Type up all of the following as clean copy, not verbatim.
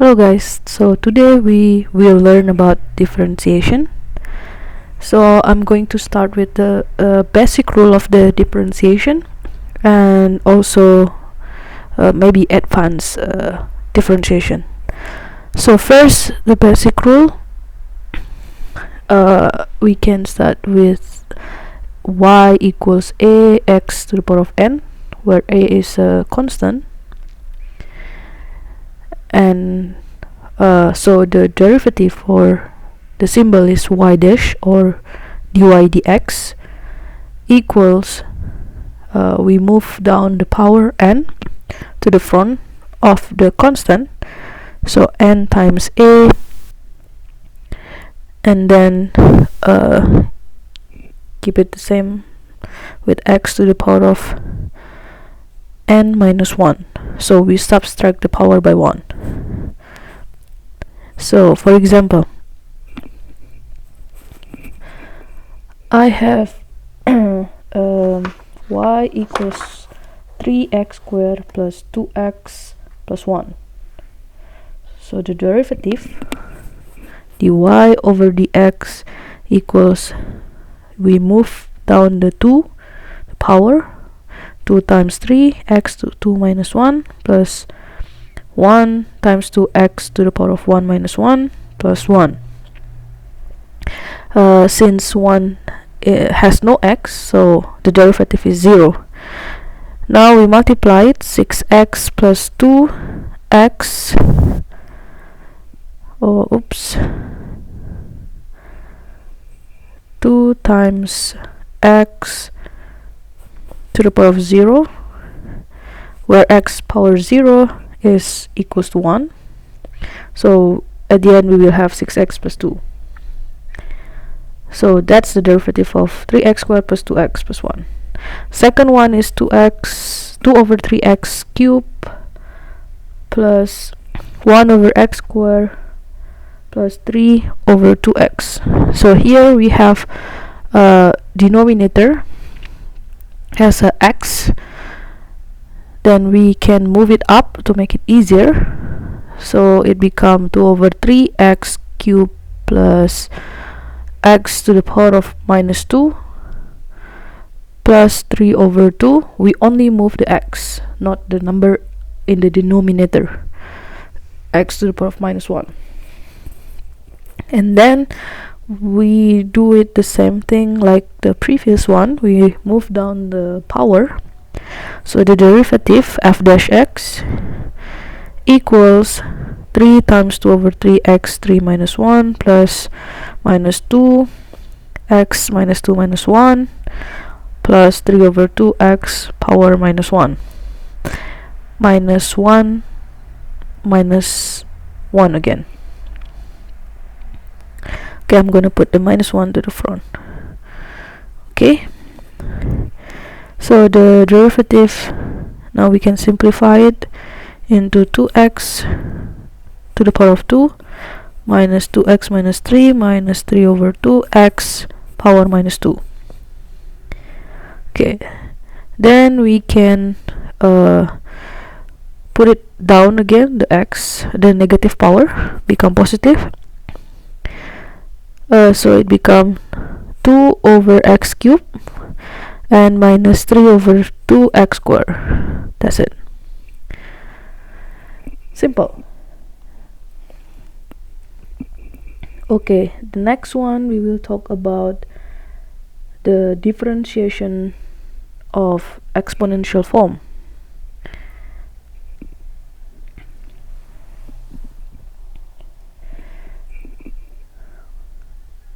Hello guys, so today we will learn about differentiation. So I'm going to start with the basic rule of the differentiation and also maybe advanced differentiation. So first, the basic rule, we can start with y equals ax to the power of n, where a is a constant, and so the derivative for the symbol is y dash or dy dx equals, we move down the power n to the front of the constant, so n times a, and then keep it the same with x to the power of n minus 1, so we subtract the power by 1. So for example, I have y equals 3x squared plus 2x plus 1. So the derivative dy over dx equals, we move down the 2, the power, 2 times 3 x to 2 minus 1 plus 1 times 2x to the power of 1 minus 1 plus 1. Since 1 has no x, so the derivative is 0. Now we multiply it, 6x plus 2x, 2 times x to the power of 0, where x power 0 is equals to 1. So at the end we will have 6x plus 2. So that's the derivative of 3x squared plus 2x plus 1. Second one is 2 over 3x cubed plus 1 over x squared plus 3 over 2x. So here we have denominator has a x, then we can move it up to make it easier, so it becomes 2 over 3x cubed plus x to the power of minus 2 plus 3 over 2. We only move the x, not the number in the denominator, x to the power of minus 1. And then we do it the same thing like the previous one, we move down the power, so the derivative f dash x equals 3 times 2 over 3x 3 minus 1 plus minus 2 x minus 2 minus 1 plus 3 over 2x power minus 1 minus 1 minus 1 again. Okay, I'm gonna put the minus 1 to the front. Okay, so the derivative, now we can simplify it into 2x to the power of 2 minus 2x minus 3 minus 3 over 2x power minus 2. Okay, then we can put it down again, the x, the negative power become positive, so it become 2 over x cubed and minus 3 over 2x squared. That's it. Simple. Okay, the next one we will talk about the differentiation of exponential form.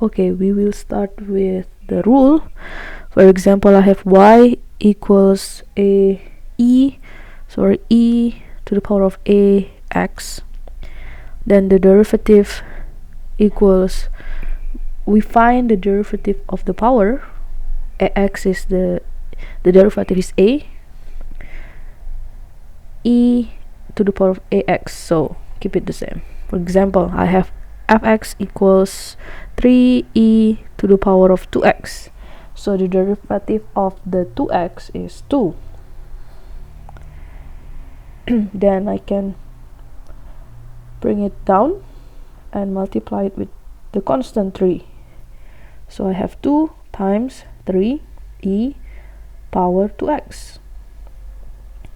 Okay, we will start with the rule. For example, I have y equals e to the power of ax. Then the derivative equals, we find the derivative of the power. Ax is the derivative is e to the power of ax, so keep it the same. For example, I have fx equals 3e to the power of 2x, so the derivative of the 2x is 2. Then I can bring it down and multiply it with the constant 3. So I have 2 times 3 e power 2x.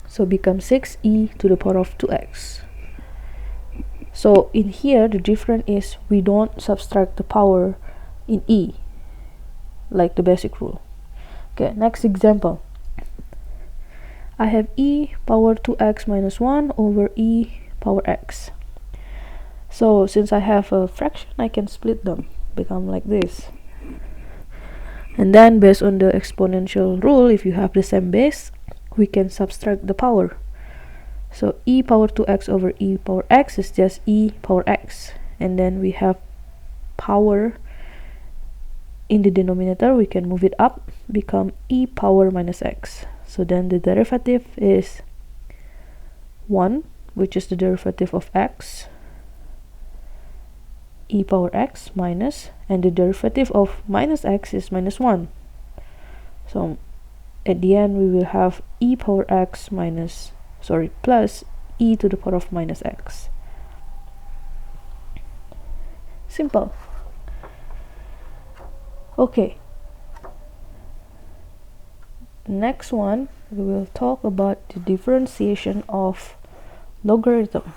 So it becomes 6e to the power of 2x. So in here the difference is we don't subtract the power in e like the basic rule. Okay, next example. I have e power 2x minus 1 over e power x. So since I have a fraction, I can split them, become like this. And then based on the exponential rule, if you have the same base, we can subtract the power. So e power 2x over e power x is just e power x. And then we have power in the denominator, we can move it up, become e power minus x. So then the derivative is 1, which is the derivative of x, e power x minus, and the derivative of minus x is minus 1. So at the end we will have e power x plus e to the power of minus x. Simple. Okay. Next one, we will talk about the differentiation of logarithm.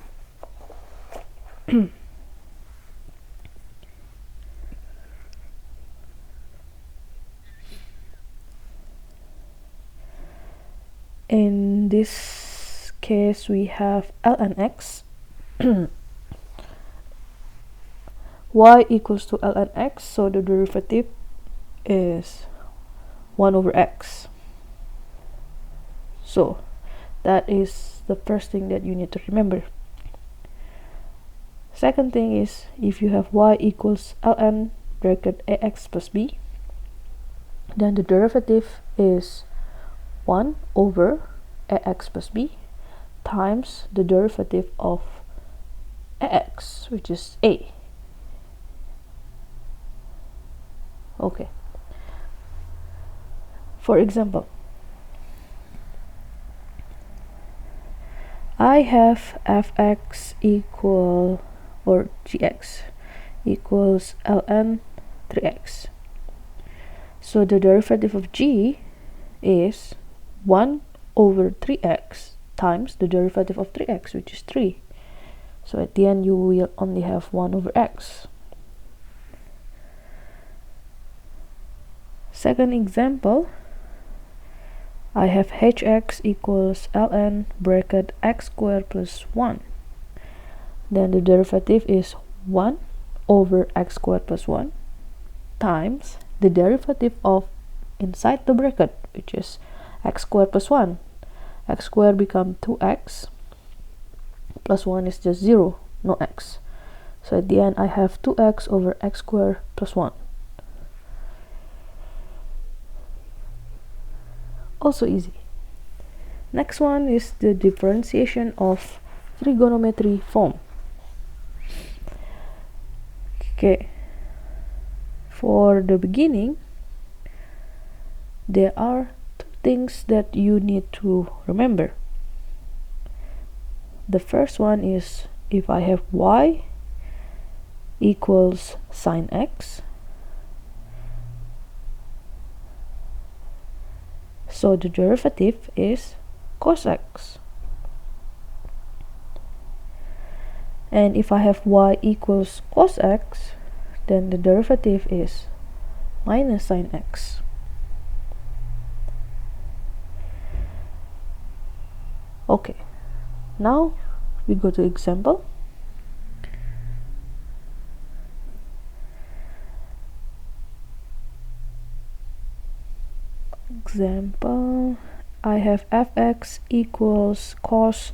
In this case, we have ln x. Y equals to ln x, so the derivative is 1 over x. So that is the first thing that you need to remember. Second thing is, if you have y equals ln bracket ax plus b, then the derivative is 1 over ax plus b times the derivative of ax, which is a. Okay. For example, I have fx equal, or gx equals ln 3x. So the derivative of g is 1 over 3x times the derivative of 3x, which is 3. So at the end you will only have 1 over x. Second example, I have hx equals ln bracket x squared plus 1. Then the derivative is 1 over x squared plus 1 times the derivative of inside the bracket, which is x squared plus 1. X squared become 2x plus 1 is just 0, no x. So at the end I have 2x over x squared plus 1. Also easy. Next one is the differentiation of trigonometry form. Okay, for the beginning there are two things that you need to remember. The first one is, if I have y equals sine x, so the derivative is cos x. And if I have y equals cos x, then the derivative is minus sine x. Okay, now we go to example. Example, I have fx equals cos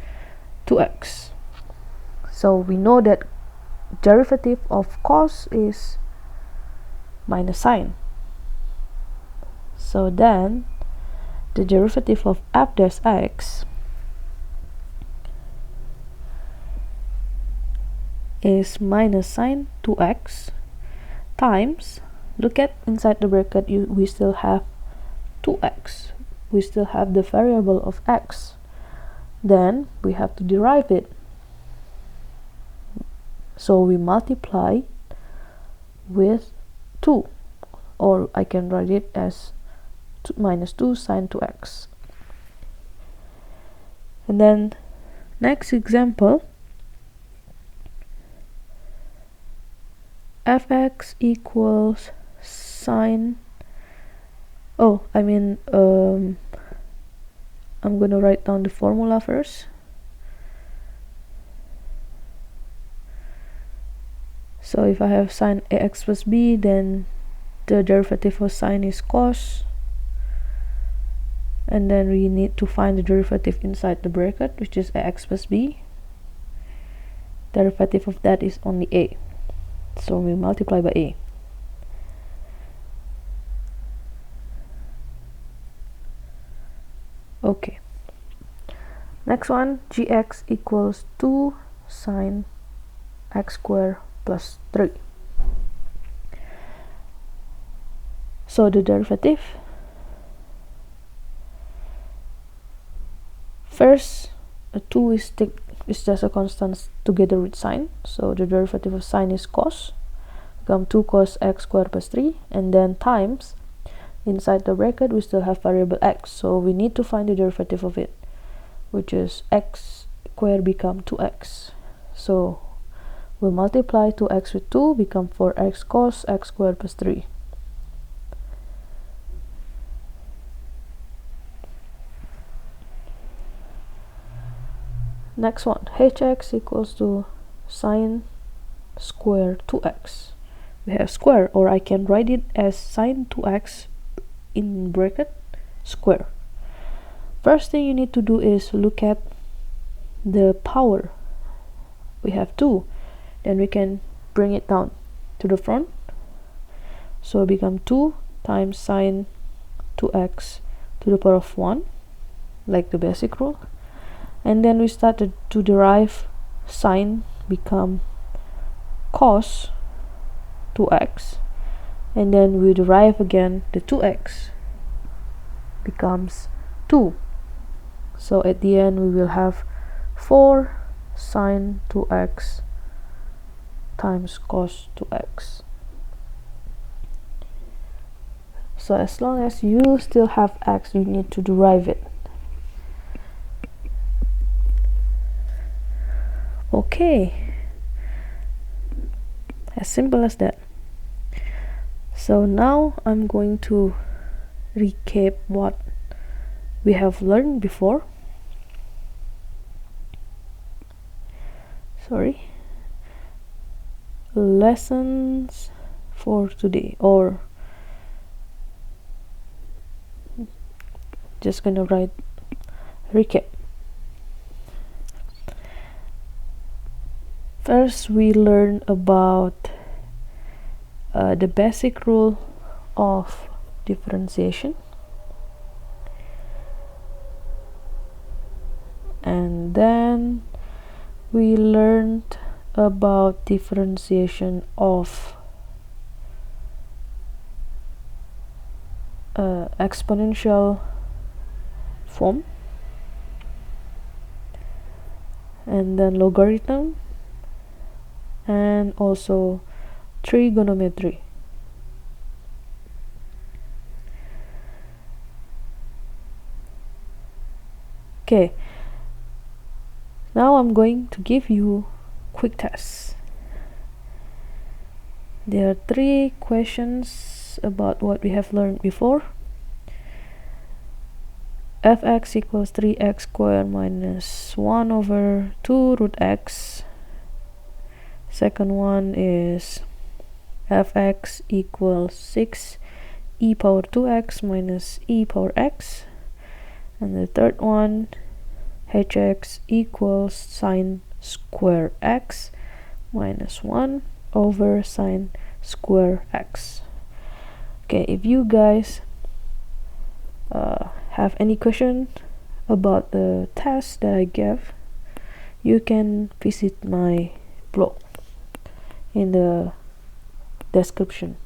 2x. So we know that derivative of cos is minus sine. So then the derivative of f dash x is minus sine 2x times, look at inside the bracket, we still have 2x. We still have the variable of x. Then we have to derive it. So we multiply with 2, or I can write it as minus 2 sine 2x. And then next example, fx equals sine, I'm gonna write down the formula first. So if I have sine ax plus b, then the derivative of sine is cos, and then we need to find the derivative inside the bracket, which is ax plus b. Derivative of that is only a, so we multiply by a. Okay, next one, gx equals 2 sine x squared plus 3. So the derivative, first, a 2 is just a constant together with sine, so the derivative of sine is cos, become 2 cos x squared plus 3, and then times, inside the bracket we still have variable x, so we need to find the derivative of it, which is x squared become 2x. So we multiply 2x with 2, become 4x cos x squared plus 3. Next one, hx equals to sine square 2x. We have square, or I can write it as sine 2x in bracket square. First thing you need to do is look at the power. We have 2, then we can bring it down to the front, so it become 2 times sine 2x to the power of 1, like the basic rule. And then we started to derive sine become cos 2x, and then we derive again the 2x becomes 2. So at the end we will have 4 sine 2x times cos 2x. So as long as you still have x, you need to derive it. Okay, as simple as that. So now I'm going to recap what we have learned before. Lessons for today, or just gonna write recap. First, we learned about the basic rule of differentiation, and then we learned about differentiation of exponential form, and then logarithm, and also trigonometry. Okay, now I'm going to give you quick tests. There are 3 questions about what we have learned before. Fx equals 3x squared minus 1 over 2 root x. Second one is fx equals 6 e power 2x minus e power x. And the third one, hx equals sine square x minus 1 over sine square x. Okay, if you guys have any question about the test that I gave, you can visit my blog in the description.